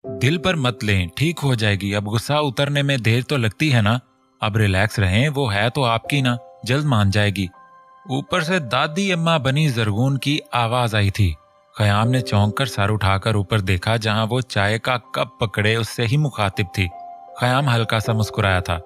दिल पर मत लें, ठीक हो जाएगी। अब गुस्सा उतरने में देर तो लगती है ना। अब रिलैक्स रहें, वो है तो आपकी ना, जल्द मान जाएगी। ऊपर से दादी अम्मा बनी जरगून की आवाज आई थी। खयाम ने चौंक कर सर उठाकर ऊपर देखा, जहां वो चाय का कप पकड़े उससे ही मुखातिब थी। खयाम हल्का सा मुस्कुराया था।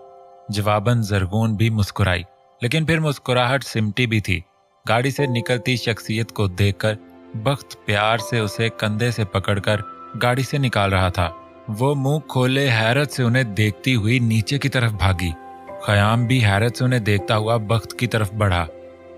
जवाबन जरगून भी मुस्कुराई, लेकिन फिर मुस्कुराहट सिमटी भी थी। गाड़ी से निकलती शख्सियत को देखकर बख्त प्यार से उसे कंधे से पकड़कर गाड़ी से निकाल रहा था। वो मुंह खोले हैरत से उन्हें देखती हुई नीचे की तरफ भागी। खयाम भी हैरत से उन्हें देखता हुआ बख्त की तरफ बढ़ा।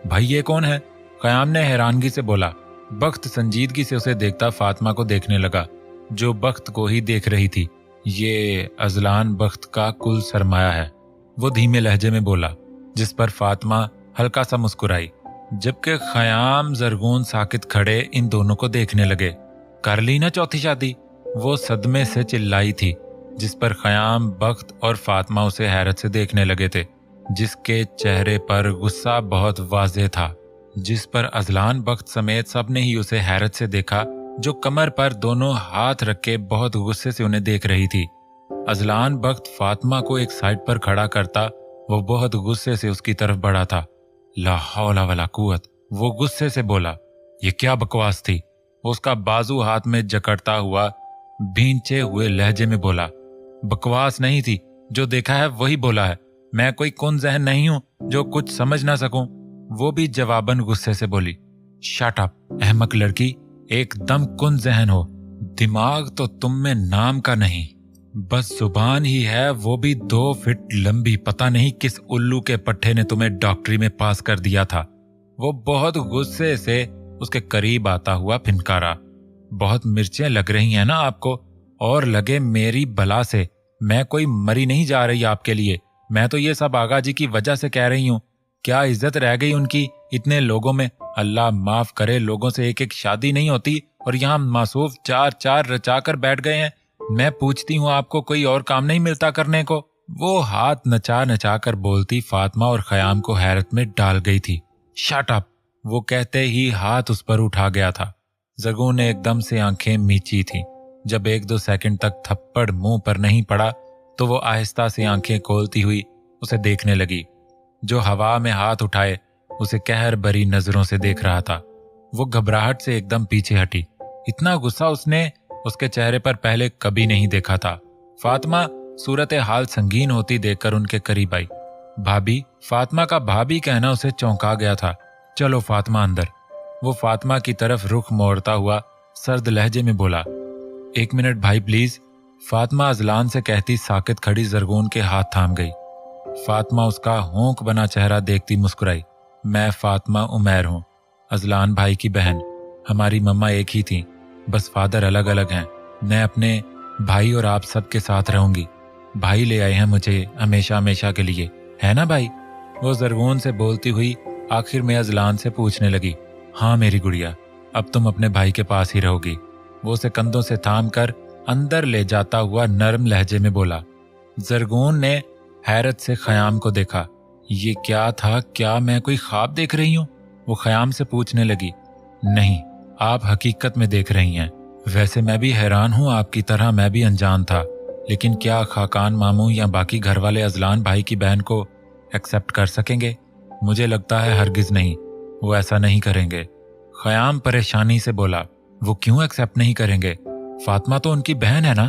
भाई ये कौन है? खयाम ने हैरानगी से बोला। बख्त संजीदगी से उसे देखता फातिमा को देखने लगा, जो बख्त को ही देख रही थी। ये अजलान बख्त का कुल सरमाया है, वो धीमे लहजे में बोला, जिस पर फातिमा हल्का सा मुस्कुराई। जबकि खयाम जरगून साकित खड़े इन दोनों को देखने लगे। कर ली ना चौथी शादी? वो सदमे से चिल्लाई थी, जिस पर खयाम, बख्त और फातिमा उसे हैरत से देखने लगे थे, जिसके चेहरे पर गुस्सा बहुत वाज़ेह था। जिस पर अजलान बख्त समेत सबने ही उसे हैरत से देखा, जो कमर पर दोनों हाथ रखे बहुत गुस्से से उन्हें देख रही थी। अजलान बख्त फातिमा को एक साइड पर खड़ा करता वो बहुत गुस्से से उसकी तरफ बढ़ा था। ला हौला वला कुव्वत, वो गुस्से से बोला। ये क्या बकवास थी? उसका बाजू हाथ में जकड़ता हुआ भींचे हुए लहजे में बोला। बकवास नहीं थी, जो देखा है वही बोला है। मैं कोई कुन जहन नहीं हूं जो कुछ समझ ना सकूं। वो भी जवाबन गुस्से से बोली। शट अप अहमक लड़की, एकदम कुन जहन हो। दिमाग तो तुम में नाम का नहीं, बस जुबान ही है, वो भी 2 फीट लंबी। पता नहीं किस उल्लू के पट्टे ने तुम्हें डॉक्टरी में पास कर दिया था। वो बहुत गुस्से से उसके करीब आता हुआ फिनकारा। बहुत मिर्चें लग रही हैं ना आपको, और लगे मेरी बला से। मैं कोई मरी नहीं जा रही आपके लिए। मैं तो ये सब आगा जी की वजह से कह रही हूँ। क्या इज्जत रह गई उनकी इतने लोगों में? अल्लाह माफ करे, लोगों से एक एक शादी नहीं होती और यहाँ मासूफ 4-4 रचाकर बैठ गए हैं। मैं पूछती हूँ, आपको कोई और काम नहीं मिलता करने को? वो हाथ नचा नचा कर बोलती फातिमा और खयाम को हैरत में डाल गई थी। शट अप, वो कहते ही हाथ उस पर उठा गया था। जरगून ने एकदम से आंखें मीची थी। जब 1-2 सेकंड तक थप्पड़ मुंह पर नहीं पड़ा, तो वो आहिस्ता से आंखें खोलती हुई उसे देखने लगी, जो हवा में हाथ उठाए उसे कहर भरी नजरों से देख रहा था। वो घबराहट से एकदम पीछे हटी। इतना गुस्सा उसने उसके चेहरे पर पहले कभी नहीं देखा था। फातिमा सूरत हाल संगीन होती देखकर उनके करीब आई। भाभी, फातिमा का भाभी कहना उसे चौंका गया था। चलो फातिमा अंदर। वो फातिमा की तरफ रुख मोड़ता हुआ सर्द लहजे में बोला। 1 मिनट भाई प्लीज। फातिमा अजलान से कहती साकित खड़ी जरगून के हाथ थाम गई। फातिमा उसका होंक बना चेहरा देखती मुस्कुराई। मैं फातिमा उमैर हूँ, अजलान भाई की बहन। हमारी मम्मा एक ही थी, बस फादर अलग अलग हैं। मैं अपने भाई और आप सबके साथ रहूंगी। भाई ले आए हैं मुझे हमेशा हमेशा के लिए, है ना भाई? वो जरगून से बोलती हुई आखिर में अजलान से पूछने लगी। हाँ मेरी गुड़िया, अब तुम अपने भाई के पास ही रहोगी। वो उसे कंधों से थाम कर अंदर ले जाता हुआ नरम लहजे में बोला। जरगून ने हैरत से खयाम को देखा। ये क्या था? क्या मैं कोई ख्वाब देख रही हूँ? वो खयाम से पूछने लगी। नहीं, आप हकीकत में देख रही हैं। वैसे मैं भी हैरान हूँ, आपकी तरह मैं भी अनजान था। लेकिन क्या खाकान मामू या बाकी घर वाले अजलान भाई की बहन को एक्सेप्ट कर सकेंगे? मुझे लगता है हरगिज नहीं, वो ऐसा नहीं करेंगे। खयाम परेशानी से बोला। वो क्यों एक्सेप्ट नहीं करेंगे? फातिमा तो उनकी बहन है ना?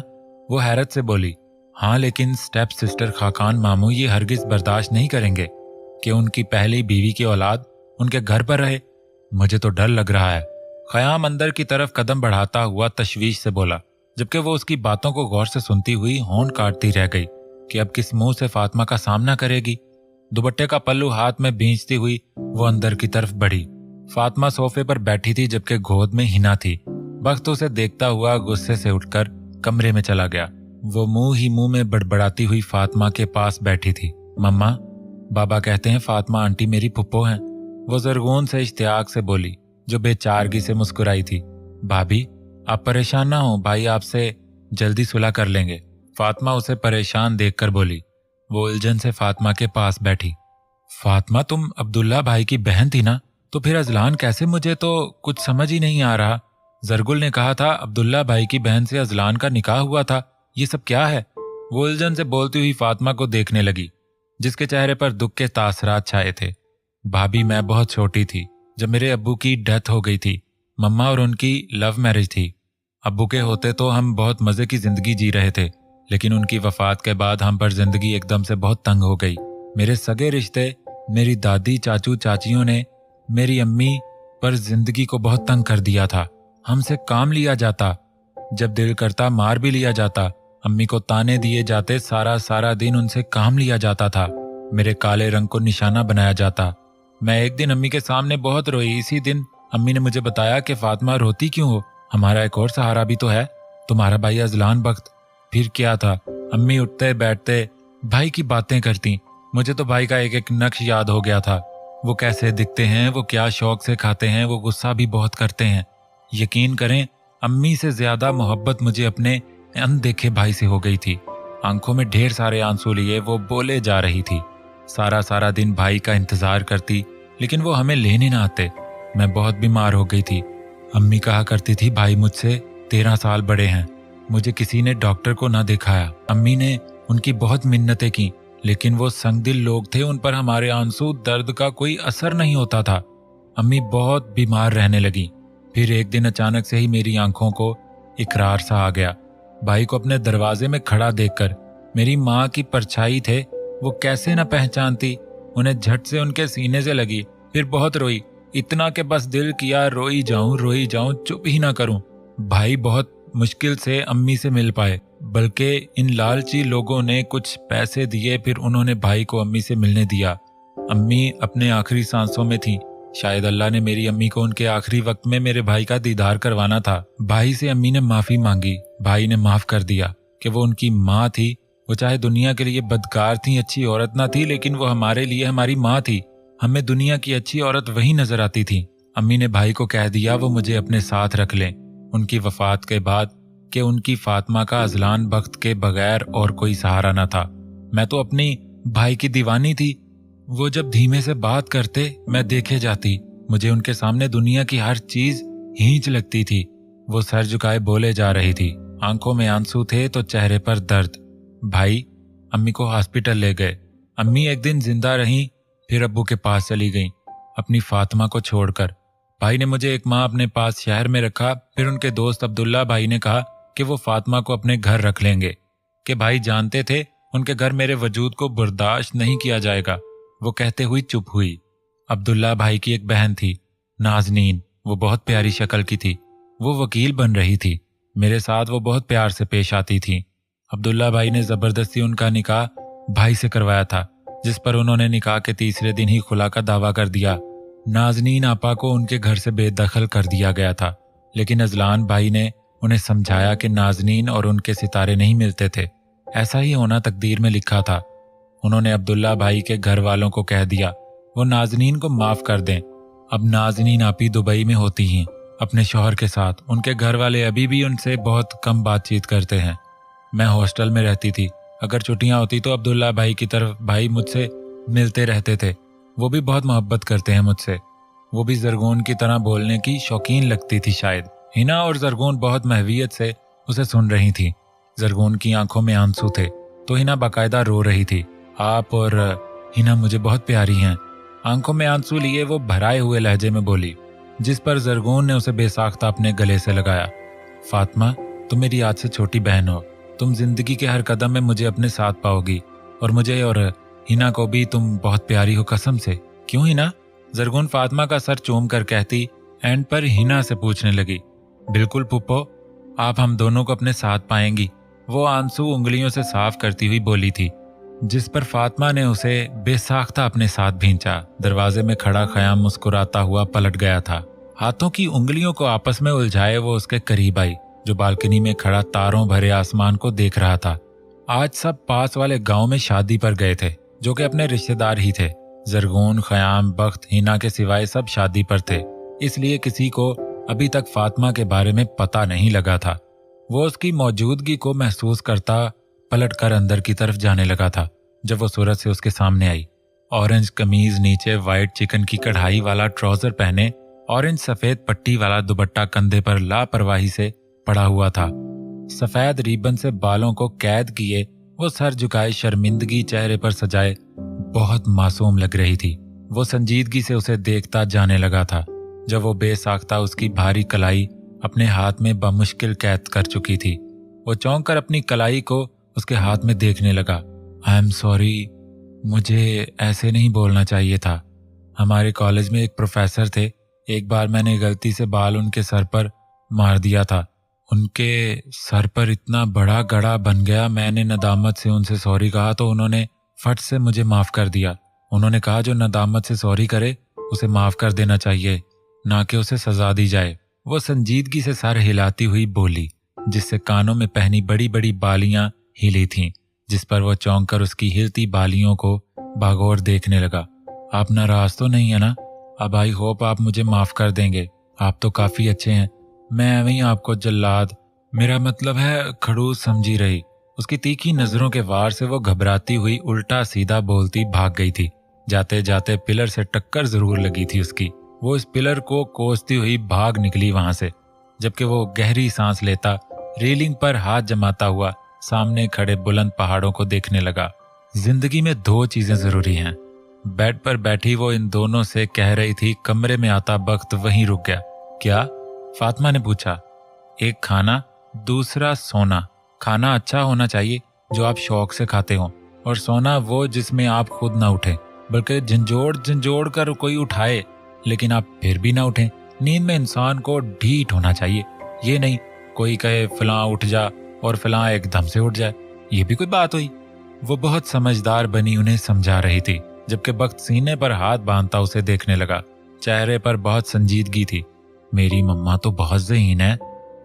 वो हैरत से बोली। हाँ, लेकिन स्टेप सिस्टर खाकान मामू ये हरगिज बर्दाश्त नहीं करेंगे कि उनकी पहली बीवी की औलाद उनके घर पर रहे। मुझे तो डर लग रहा है। खयाम अंदर की तरफ कदम बढ़ाता हुआ तशवीश से बोला, जबकि वो उसकी बातों को गौर से सुनती हुई होंठ काटती रह गई कि अब किस मुंह से फातिमा का सामना करेगी। दुपट्टे का पल्लू हाथ में भींचती हुई वो अंदर की तरफ बढ़ी। फातिमा सोफे पर बैठी थी, जबकि गोद में हिना थी। बख्त उसे देखता हुआ गुस्से से उठकर कमरे में चला गया। वो मुंह ही मुंह में बड़बड़ाती हुई फातिमा के पास बैठी थी। मम्मा, बाबा कहते हैं फातिमा आंटी मेरी फुप्पो हैं। वो जरगून से इश्तियाक से बोली, जो बेचारगी से मुस्कुराई थी। भाभी, आप परेशान ना हो, भाई आपसे जल्दी सुलह कर लेंगे। फातिमा उसे परेशान देखकर बोली। वो उलझन से फातिमा के पास बैठी। फातिमा, तुम अब्दुल्ला भाई की बहन थी ना? तो फिर अजलान कैसे? मुझे तो कुछ समझ ही नहीं आ रहा। जरगुल ने कहा था अब्दुल्ला भाई की बहन से अजलान का निकाह हुआ था, ये सब क्या है? वो उलझन से बोलती हुई फातिमा को देखने लगी, जिसके चेहरे पर दुख के तासरात छाए थे। भाभी, मैं बहुत छोटी थी जब मेरे अब्बू की डेथ हो गई थी। मम्मा और उनकी लव मैरिज थी। अब्बू के होते तो हम बहुत मजे की जिंदगी जी रहे थे, लेकिन उनकी वफात के बाद हम पर जिंदगी एकदम से बहुत तंग हो गई। मेरे सगे रिश्ते, मेरी दादी, चाचू, चाचियों ने मेरी अम्मी पर जिंदगी को बहुत तंग कर दिया था। हमसे काम लिया जाता, जब दिल करता मार भी लिया जाता। अम्मी को ताने दिए जाते, सारा सारा दिन उनसे काम लिया जाता था। मेरे काले रंग को निशाना बनाया जाता। मैं एक दिन अम्मी के सामने बहुत रोई। इसी दिन अम्मी ने मुझे बताया कि फातिमा, रोती क्यों हो? हमारा एक और सहारा भी तो है, तुम्हारा भाई अजलान बख्त। फिर क्या था, अम्मी उठते बैठते भाई की बातें करती। मुझे तो भाई का एक एक नक्श याद हो गया था। वो कैसे दिखते हैं, वो क्या शौक से खाते हैं, वो गुस्सा भी बहुत करते हैं। यकीन करें, अम्मी से ज्यादा मोहब्बत मुझे अपने अनदेखे भाई से हो गई थी। आंखों में ढेर सारे आंसू लिए वो बोले जा रही थी। सारा सारा दिन भाई का इंतजार करती, लेकिन वो हमें लेने ना आते। मैं बहुत बीमार हो गई थी। अम्मी कहा करती थी, भाई मुझसे 13 साल बड़े हैं, मुझे किसी ने डॉक्टर को ना दिखाया। अम्मी ने उनकी बहुत मिन्नतें की, लेकिन वो संगदिल लोग थे, उन पर हमारे आंसू दर्द का कोई असर नहीं होता था। अम्मी बहुत बीमार रहने लगी। फिर एक दिन अचानक से ही मेरी आंखों को इकरार सा आ गया। भाई को अपने दरवाजे में खड़ा देखकर मेरी माँ की परछाई थे, वो कैसे न पहचानती। उन्हें झट से उनके सीने से लगी। फिर बहुत रोई, इतना कि बस दिल किया रोई जाऊं, चुप ही ना करूं। भाई बहुत मुश्किल से अम्मी से मिल पाए, बल्कि इन लालची लोगों ने कुछ पैसे दिए, फिर उन्होंने भाई को अम्मी से मिलने दिया। अम्मी अपने आखिरी सांसों में थी। शायद अल्लाह ने मेरी अम्मी को उनके आखिरी वक्त में मेरे भाई का दीदार करवाना था। भाई से अम्मी ने माफी मांगी। भाई ने माफ कर दिया कि वो उनकी माँ थी। वो चाहे दुनिया के लिए बदकार थी, अच्छी औरत ना थी, लेकिन वो हमारे लिए हमारी माँ थी। हमें दुनिया की अच्छी औरत वही नजर आती थी। अम्मी ने भाई को कह दिया वो मुझे अपने साथ रख लें उनकी वफात के बाद, कि उनकी फातिमा का अजलान बख्त के बगैर और कोई सहारा न था। मैं तो अपनी भाई की दीवानी थी। वो जब धीमे से बात करते, मैं देखे जाती। मुझे उनके सामने दुनिया की हर चीज हींच लगती थी। वो सर झुकाए बोले जा रही थी, आंखों में आंसू थे तो चेहरे पर दर्द। भाई अम्मी को हॉस्पिटल ले गए। अम्मी एक दिन जिंदा रहीं, फिर अब्बू के पास चली गईं, अपनी फातिमा को छोड़कर। भाई ने मुझे एक माह अपने पास शहर में रखा। फिर उनके दोस्त अब्दुल्ला भाई ने कहा कि वो फातिमा को अपने घर रख लेंगे, कि भाई जानते थे उनके घर मेरे वजूद को बर्दाश्त नहीं किया जाएगा। वो कहते हुई चुप हुई। अब्दुल्ला भाई की एक बहन थी, नाजनीन। वो बहुत प्यारी शक्ल की थी। वो वकील बन रही थी। मेरे साथ वो बहुत प्यार से पेश आती थी। अब्दुल्ला भाई ने जबरदस्ती उनका निकाह भाई से करवाया था, जिस पर उन्होंने निकाह के तीसरे दिन ही खुला का दावा कर दिया। नाजनीन आपा को उनके घर से बेदखल कर दिया गया था, लेकिन अजलान भाई ने उन्हें समझाया कि नाजनीन और उनके सितारे नहीं मिलते थे, ऐसा ही होना तकदीर में लिखा था। उन्होंने अब्दुल्ला भाई के घर वालों को कह दिया वो नाजनीन को माफ कर दें। अब नाजनीन आपी दुबई में होती हैं अपने शौहर के साथ। उनके घर वाले अभी भी उनसे बहुत कम बातचीत करते हैं। मैं हॉस्टल में रहती थी। अगर छुट्टियां होती तो अब्दुल्ला भाई की तरफ भाई मुझसे मिलते रहते थे। वो भी बहुत मोहब्बत करते हैं मुझसे। वो भी जरगून की तरह बोलने की शौकीन लगती थी शायद। हिना और जरगून बहुत महवियत से उसे सुन रही थी। जरगून की आंखों में आंसू थे तो हिना बाकायदा रो रही थी। आप और हिना मुझे बहुत प्यारी हैं। आंखों में आंसू लिए वो भराए हुए लहजे में बोली, जिस पर जरगून ने उसे बेसाख्ता अपने गले से लगाया। फातिमा, तुम मेरी आज से छोटी बहन हो। तुम जिंदगी के हर कदम में मुझे अपने साथ पाओगी, और मुझे और हिना को भी तुम बहुत प्यारी हो, कसम से। क्यों हिना? जरगून फातिमा का सर चूम कर कहती, एंड पर हिना से पूछने लगी। बिल्कुल पुप्पो, आप हम दोनों को अपने साथ पाएंगी, वो आंसू उंगलियों से साफ करती हुई बोली थी, जिस पर फातिमा ने उसे बेसाख्ता अपने साथ भींचा। दरवाजे में खड़ा खयाम मुस्कुराता हुआ पलट गया था। हाथों की उंगलियों को आपस में उलझाए वो उसके करीब आई, जो बालकनी में खड़ा तारों भरे आसमान को देख रहा था। आज सब पास वाले गांव में शादी पर गए थे, जो कि अपने रिश्तेदार ही थे। जरगून, खयाम, बख्त, हिना के सिवाय सब शादी पर थे, इसलिए किसी को अभी तक फातिमा के बारे में पता नहीं लगा था। वो उसकी मौजूदगी को महसूस करता पलटकर अंदर की तरफ जाने लगा था जब वो सूरत से उसके सामने आई। ऑरेंज कमीज, नीचे वाइट चिकन की कढ़ाई वाला ट्राउजर पहने ऑरेंज सफेद पट्टी वाला दुपट्टा कंधे पर लापरवाही से पड़ा हुआ था। सफेद रिबन से बालों को कैद किए वो सर झुकाए शर्मिंदगी चेहरे पर सजाए बहुत मासूम लग रही थी। वो संजीदगी से उसे देखता जाने लगा था। जब वो बेसाख्ता उसकी भारी कलाई अपने हाथ में बमुश्किल कैद कर चुकी थी, वो चौंक कर अपनी कलाई को उसके हाथ में देखने लगा। आई एम सॉरी, मुझे ऐसे नहीं बोलना चाहिए था। हमारे कॉलेज में एक प्रोफेसर थे, एक बार मैंने गलती से बाल उनके सर पर मार दिया था। उनके सर पर इतना बड़ा गड़ा बन गया। मैंने नदामत से उनसे सॉरी कहा तो उन्होंने फट से मुझे माफ कर दिया। उन्होंने कहा जो नदामत से सॉरी करे उसे माफ कर देना चाहिए, ना कि उसे सजा दी जाए। वो संजीदगी से सर हिलाती हुई बोली, जिससे कानों में पहनी बड़ी बड़ी बालियां हिली थीं, जिस पर वो चौंक कर उसकी हिलती बालियों को बागौर देखने लगा। आप नाराज तो नहीं है ना? अब आई होप आप मुझे माफ कर देंगे। आप तो काफी अच्छे हैं। मैं वहीं आपको जल्लाद, मेरा मतलब है खड़ूस, समझी रही। उसकी तीखी नजरों के वार से वो घबराती हुई उल्टा सीधा बोलती भाग गई थी। जाते जाते पिलर से टक्कर जरूर लगी थी उसकी। वो इस पिलर को कोसती हुई भाग निकली वहां से, जबकि वो गहरी सांस लेता रेलिंग पर हाथ जमाता हुआ सामने खड़े बुलंद पहाड़ों को देखने लगा। जिंदगी में दो चीजें जरूरी हैं। बेड पर बैठी वो इन दोनों से कह रही थी। कमरे में आता वक्त वहीं रुक गया। क्या? फातिमा ने पूछा। एक खाना, दूसरा सोना। खाना अच्छा होना चाहिए जो आप शौक से खाते हो, और सोना वो जिसमें आप खुद ना उठे, बल्कि झंझोड़ झंझोड़ कर कोई उठाए लेकिन आप फिर भी ना उठें। नींद में इंसान को ढीठ होना चाहिए, ये नहीं कोई कहे फलां उठ जा और फलां एकदम से उठ जाए। ये भी कोई बात हुई? वो बहुत समझदार बनी उन्हें समझा रही थी, जबकि वक्त सीने पर हाथ बांधता उसे देखने लगा। चेहरे पर बहुत संजीदगी थी। मेरी मम्मा तो बहुत ज़हीन है,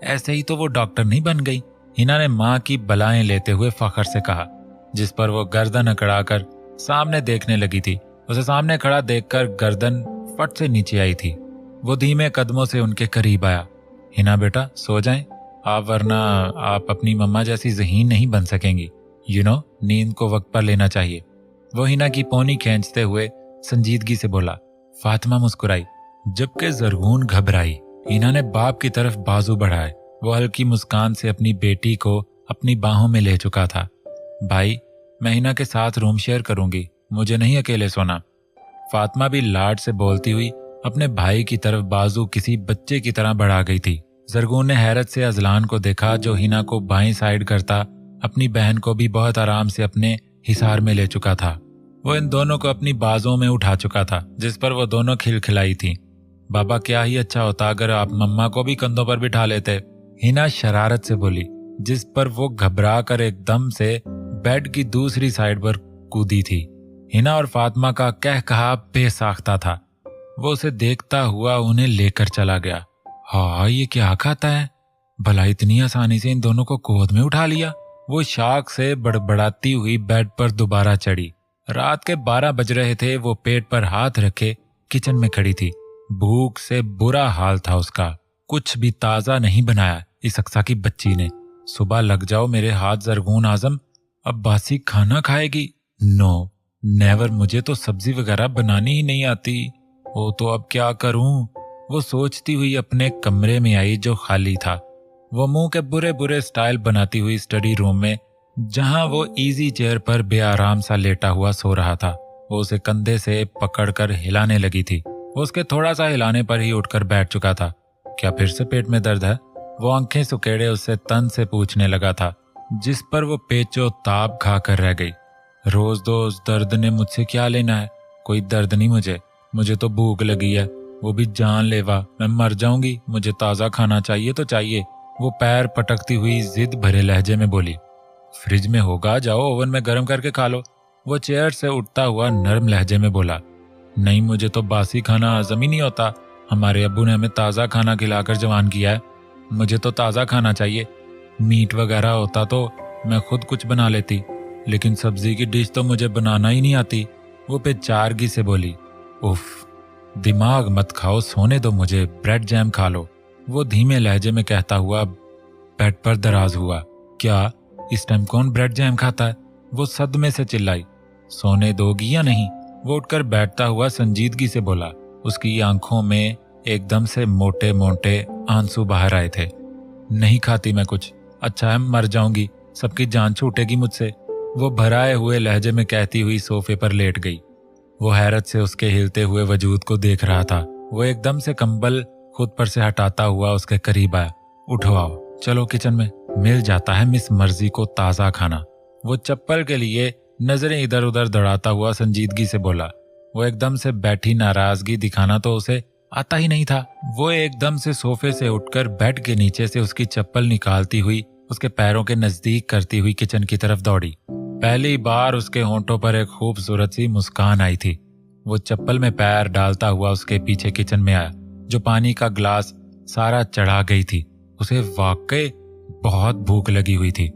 ऐसे ही तो वो डॉक्टर नहीं बन गई, हिना ने माँ की बलाएं लेते हुए फखर से कहा, जिस पर वो गर्दन अकड़ाकर सामने देखने लगी थी। उसे सामने खड़ा देखकर गर्दन फट से नीचे आई थी। वो धीमे कदमों से उनके करीब आया। हिना बेटा सो जाएं आप, वरना आप अपनी मम्मा जैसी ज़हीन नहीं बन सकेंगी। नींद को वक्त पर लेना चाहिए। वो हिना की पौनी खींचते हुए संजीदगी से बोला। फातिमा मुस्कुराई, जबकि जरगून घबराई। हिना ने बाप की तरफ बाजू बढ़ाए। वो हल्की मुस्कान से अपनी बेटी को अपनी बाहों में ले चुका था। भाई, मैं हिना के साथ रूम शेयर करूंगी, मुझे नहीं अकेले सोना। फातिमा भी लाड से बोलती हुई अपने भाई की तरफ बाजू किसी बच्चे की तरह बढ़ा गई थी। जरगून ने हैरत से अजलान को देखा, जो हिना को बाईं साइड करता अपनी बहन को भी बहुत आराम से अपने हिसार में ले चुका था। वो इन दोनों को अपनी बाजों में उठा चुका था, जिस पर वो दोनों खिलखिलाई थी। बाबा, क्या ही अच्छा होता अगर आप मम्मा को भी कंधों पर बिठा लेते, हिना शरारत से बोली, जिस पर वो घबरा कर एकदम से बेड की दूसरी साइड पर कूदी थी। हिना और फातिमा का कह कहा बेसाख्ता था। वो उसे देखता हुआ उन्हें लेकर चला गया। हाँ, ये क्या खाता है भला, इतनी आसानी से इन दोनों को गोद में उठा लिया। वो शाख से बड़बड़ाती हुई बेड पर दोबारा चढ़ी। रात के 12 बज रहे थे। वो पेट पर हाथ रखे किचन में खड़ी थी। भूख से बुरा हाल था उसका। कुछ भी ताजा नहीं बनाया इस अक्सा की बच्ची ने। सुबह लग जाओ मेरे हाथ जरगून आजम, अब बासी खाना खाएगी? नो नेवर, मुझे तो सब्जी वगैरह बनानी ही नहीं आती। ओ तो अब क्या करूं? वो सोचती हुई अपने कमरे में आई जो खाली था। वो मुंह के बुरे बुरे स्टाइल बनाती हुई स्टडी रूम में, जहां वो इजी चेयर पर बेआराम सा लेटा हुआ सो रहा था, वो उसे कंधे से पकड़कर हिलाने लगी थी। वो उसके थोड़ा सा हिलाने पर ही उठकर बैठ चुका था। क्या फिर से पेट में दर्द है? वो आंखें सुकेड़े उससे तन से पूछने लगा था, जिस पर वो पेचो ताप खाकर रह गई। रोज दोज दर्द ने मुझसे क्या लेना है? कोई दर्द नहीं मुझे तो भूख लगी है, वो भी जानलेवा। मैं मर जाऊंगी, मुझे ताज़ा खाना चाहिए तो चाहिए। वो पैर पटकती हुई जिद भरे लहजे में बोली। फ्रिज में होगा, जाओ ओवन में गर्म करके खा लो। वो चेयर से उठता हुआ नरम लहजे में बोला। नहीं, मुझे तो बासी खाना हजम ही नहीं होता। हमारे अब्बू ने हमें ताज़ा खाना खिलाकर जवान किया है। मुझे तो ताज़ा खाना चाहिए। मीट वगैरह होता तो मैं खुद कुछ बना लेती, लेकिन सब्जी की डिश तो मुझे बनाना ही नहीं आती। वो बेचारगी से बोली। उफ, दिमाग मत खाओ, सोने दो मुझे, ब्रेड जैम खा लो। वो धीमे लहजे में कहता हुआ बेड पर दराज हुआ। क्या इस टाइम कौन ब्रेड जैम खाता है? वो सदमे से चिल्लाई। सोने दोगी या नहीं? वो उठकर बैठता हुआ संजीदगी से बोला। उसकी आंखों में एकदम से मोटे मोटे आंसू बाहर आए थे। नहीं खाती मैं कुछ, अच्छा है मर जाऊंगी, सबकी जान छूटेगी मुझसे, वो भराए हुए लहजे में कहती हुई सोफे पर लेट गई। वो हैरत से उसके हिलते हुए वजूद को देख रहा था। वो एकदम से कंबल खुद पर से हटाता हुआ उसके करीब आया। उठो आओ, चलो किचन में, मिल जाता है मिस मर्जी को ताज़ा खाना। वो चप्पल के लिए नजरें इधर उधर दौड़ाता हुआ संजीदगी से बोला। वो एकदम से बैठी नाराजगी दिखाना तो उसे आता ही नहीं था। वो एकदम से सोफे से उठकर बेड के नीचे से उसकी चप्पल निकालती हुई उसके पैरों के नजदीक करती हुई किचन की तरफ दौड़ी। पहली बार उसके होंठों पर एक खूबसूरत सी मुस्कान आई थी। वो चप्पल में पैर डालता हुआ उसके पीछे किचन में आया, जो पानी का ग्लास सारा चढ़ा गई थी। उसे वाकई बहुत भूख लगी हुई थी।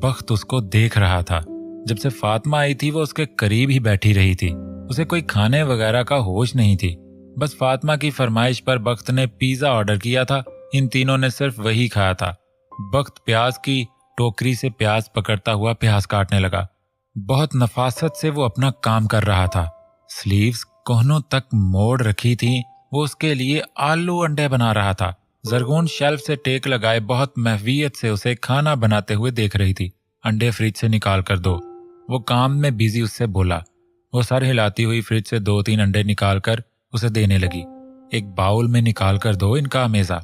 बख्त उसको देख रहा था। जब से फातिमा आई थी वो उसके करीब ही बैठी रही थी। उसे कोई खाने वगैरह का होश नहीं थी। बस फातिमा की फरमाइश पर बख्त ने पिज्जा ऑर्डर किया था। इन तीनों ने सिर्फ वही खाया था। बख्त प्याज की टोकरी से प्याज पकड़ता हुआ प्याज काटने लगा। बहुत नफासत से वो अपना काम कर रहा था। स्लीव्स कोहनों तक मोड़ रखी थी। वो उसके लिए आलू अंडे बना रहा था। जरगून शेल्फ से टेक लगाए बहुत महवियत से उसे खाना बनाते हुए देख रही थी। अंडे फ्रिज से निकाल कर दो, वो काम में बिजी उससे बोला। वो सर हिलाती हुई फ्रिज से 2-3 अंडे निकाल कर उसे देने लगी। एक बाउल में निकाल कर दो इनका अमेजा,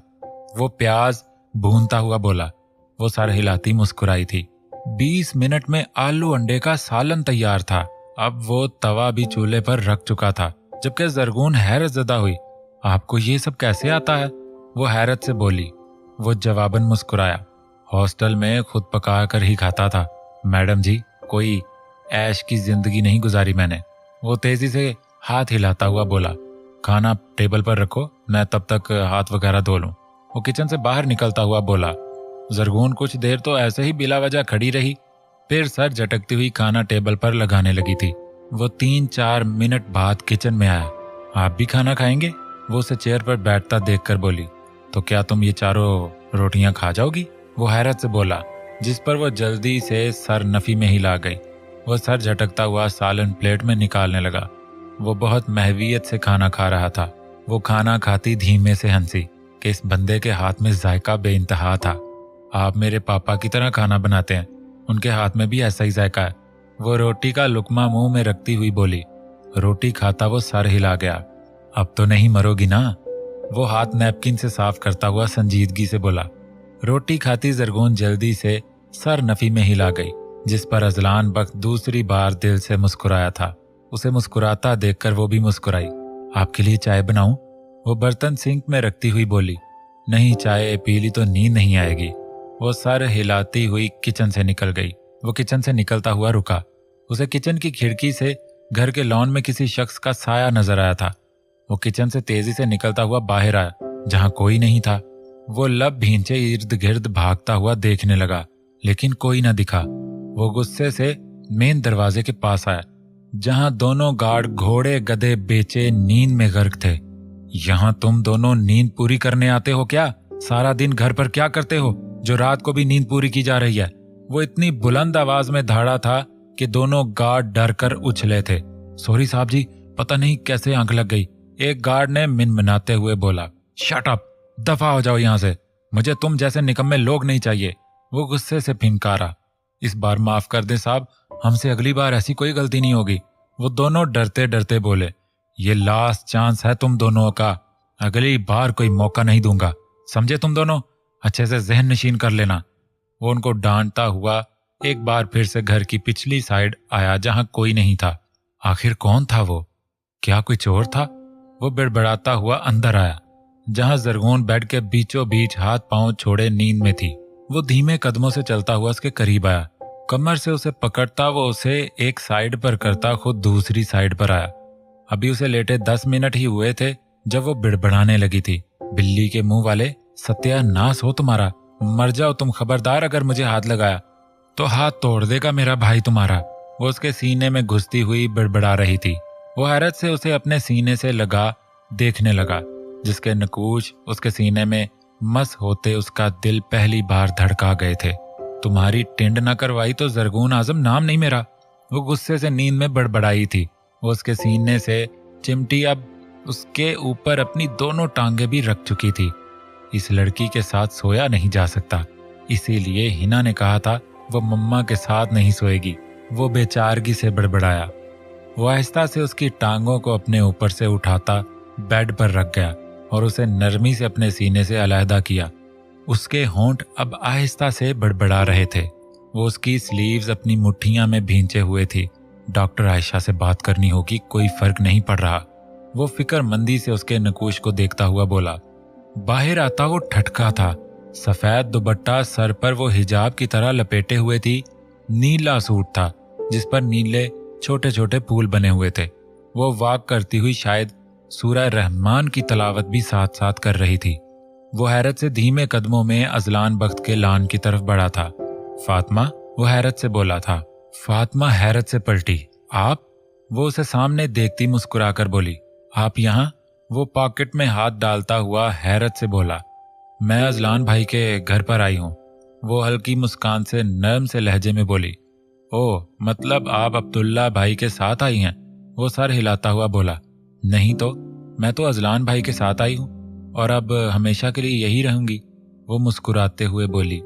वो प्याज भूनता हुआ बोला। वो सर हिलाती मुस्कुराई थी। 20 मिनट में आलू अंडे का सालन तैयार था। अब वो तवा भी चूल्हे पर रख चुका था, जबकि जरगून हैरत ज़दा हुई। आपको ये सब कैसे आता है? वो हैरत से बोली। वो जवाबन मुस्कुराया। हॉस्टल में खुद पका कर ही खाता था मैडम जी, कोई ऐश की जिंदगी नहीं गुजारी मैंने। वो तेजी से हाथ हिलाता हुआ बोला। खाना टेबल पर रखो, मैं तब तक हाथ वगैरह धो लूं। वो किचन से बाहर निकलता हुआ बोला। जरगून कुछ देर तो ऐसे ही बिला वजह खड़ी रही, फिर सर झटकती हुई खाना टेबल पर लगाने लगी थी। वो 3-4 मिनट बाद किचन में आया। आप भी खाना खाएंगे? वो उसे चेयर पर बैठता देखकर बोली। तो क्या तुम ये चारों रोटियां खा जाओगी? वो हैरत से बोला, जिस पर वो जल्दी से सर नफी में ही ला गई। वो सर झटकता हुआ सालन प्लेट में निकालने लगा। वो बहुत महवियत से खाना खा रहा था। वो खाना खाती धीमे से हंसी कि इस बंदे के हाथ में जायका बेइंतहा था। आप मेरे पापा की तरह खाना बनाते हैं, उनके हाथ में भी ऐसा ही जायका है। वो रोटी का लुकमा मुंह में रखती हुई बोली। रोटी खाता वो सर हिला गया। अब तो नहीं मरोगी ना? वो हाथ नैपकिन से साफ करता हुआ संजीदगी से बोला। रोटी खाती जरगून जल्दी से सर नफी में हिला गई, जिस पर अजलान बख्त दूसरी बार दिल से मुस्कुराया था। उसे मुस्कुराता देखकर वो भी मुस्कुराई। आपके लिए चाय बनाऊं? वो बर्तन सिंक में रखती हुई बोली। नहीं, चाय पी ली तो नींद नहीं आएगी। वो सर हिलाती हुई किचन से निकल गई। वो किचन से निकलता हुआ रुका। उसे किचन की खिड़की से घर के लॉन में किसी शख्स का साया नजर आया था। वो किचन से तेजी से निकलता हुआ बाहर आया, जहां कोई नहीं था। वो लब भींचे इर्द गिर्द भागता हुआ देखने लगा, लेकिन कोई न दिखा। वो गुस्से से मेन दरवाजे के पास आया, जहां दोनों गार्ड घोड़े गधे बेचे नींद में गर्क थे। यहाँ तुम दोनों नींद पूरी करने आते हो क्या? सारा दिन घर पर क्या करते हो जो रात को भी नींद पूरी की जा रही है? वो इतनी बुलंद आवाज में धाड़ा था कि दोनों गार्ड डर कर उछले थे। सॉरी साहब जी, पता नहीं कैसे आंख लग गई, एक गार्ड ने मिनमिनाते हुए बोला। शट अप, दफा हो जाओ यहाँ से, मुझे तुम जैसे निकम्मे लोग नहीं चाहिए। वो गुस्से से फिनकारा। इस बार माफ कर दे साहब, हमसे अगली बार ऐसी कोई गलती नहीं होगी। वो दोनों डरते डरते बोले। ये लास्ट चांस है तुम दोनों का, अगली बार कोई मौका नहीं दूंगा, समझे तुम दोनों? अच्छे से जहन नशीन कर लेना। वो उनको डांटता हुआ एक बार फिर से घर की पिछली साइड आया, जहां कोई नहीं था। आखिर कौन था वो? क्या कोई चोर था? वो बड़बड़ाता हुआ अंदर आया, जहां जरगून बेड के बीचों बीच हाथ पांव छोड़े नींद में थी। वो धीमे कदमों से चलता हुआ उसके करीब आया। कमर से उसे पकड़ता वो उसे एक साइड पर करता खुद दूसरी साइड पर आया। अभी उसे लेटे 10 मिनट ही हुए थे जब वो बिड़बड़ाने लगी थी। बिल्ली के मुंह वाले, सत्यानाश हो तुम्हारा, मर जाओ तुम, खबरदार अगर मुझे हाथ लगाया तो हाथ तोड़ देगा मेरा भाई तुम्हारा। वो उसके सीने में घुसती हुई बिड़बड़ा रही थी। वो हैरत से उसे अपने सीने से लगा देखने लगा, जिसके नकूश उसके सीने में मस होते उसका दिल पहली बार धड़का गए थे। तुम्हारी टिंड न करवाई तो जरगून आजम नाम नहीं मेरा। वो गुस्से से नींद में बड़बड़ाई थी। वो उसके सीने से चिमटी अब उसके ऊपर अपनी दोनों टांगे भी रख चुकी थी। इस लड़की के साथ सोया नहीं जा सकता, इसीलिए हिना ने कहा था वो मम्मा के साथ नहीं सोएगी। वो बेचारगी से बड़बड़ाया। वो आहिस्ता से उसकी टांगों को अपने ऊपर से उठाता बेड पर रख गया और उसे नरमी से अपने सीने से अलहदा किया। उसके होंठ अब आहिस्ता से बड़बड़ा रहे थे। वो उसकी स्लीव्स अपनी मुट्ठियां में भींचे हुए थी। डॉक्टर आयशा से बात करनी होगी, कोई फर्क नहीं पड़ रहा। वो फिक्रमंदी से उसके नकूश को देखता हुआ बोला। बाहर आता वो ठटका था। सफेद दुपट्टा सर पर वो हिजाब की तरह लपेटे हुए थी। नीला सूट था जिस पर नीले छोटे छोटे फूल बने हुए थे। वो वॉक करती हुई शायद सूरह रहमान की तलावत भी साथ साथ कर रही थी। वो हैरत से धीमे कदमों में अजलान बख्त के लान की तरफ बढ़ा था। फातिमा, वो हैरत से बोला था। फातिमा हैरत से पलटी। आप? वो उसे सामने देखती मुस्कुराकर बोली, आप यहाँ? वो पॉकेट में हाथ डालता हुआ हैरत से बोला, मैं अजलान भाई के घर पर आई हूँ। वो हल्की मुस्कान से नर्म से लहजे में बोली, ओह, मतलब आप अब्दुल्ला भाई के साथ आई हैं? वो सर हिलाता हुआ बोला, नहीं तो, मैं तो अजलान भाई के साथ आई हूँ और अब हमेशा के लिए यही रहूंगी। वो मुस्कुराते हुए बोली,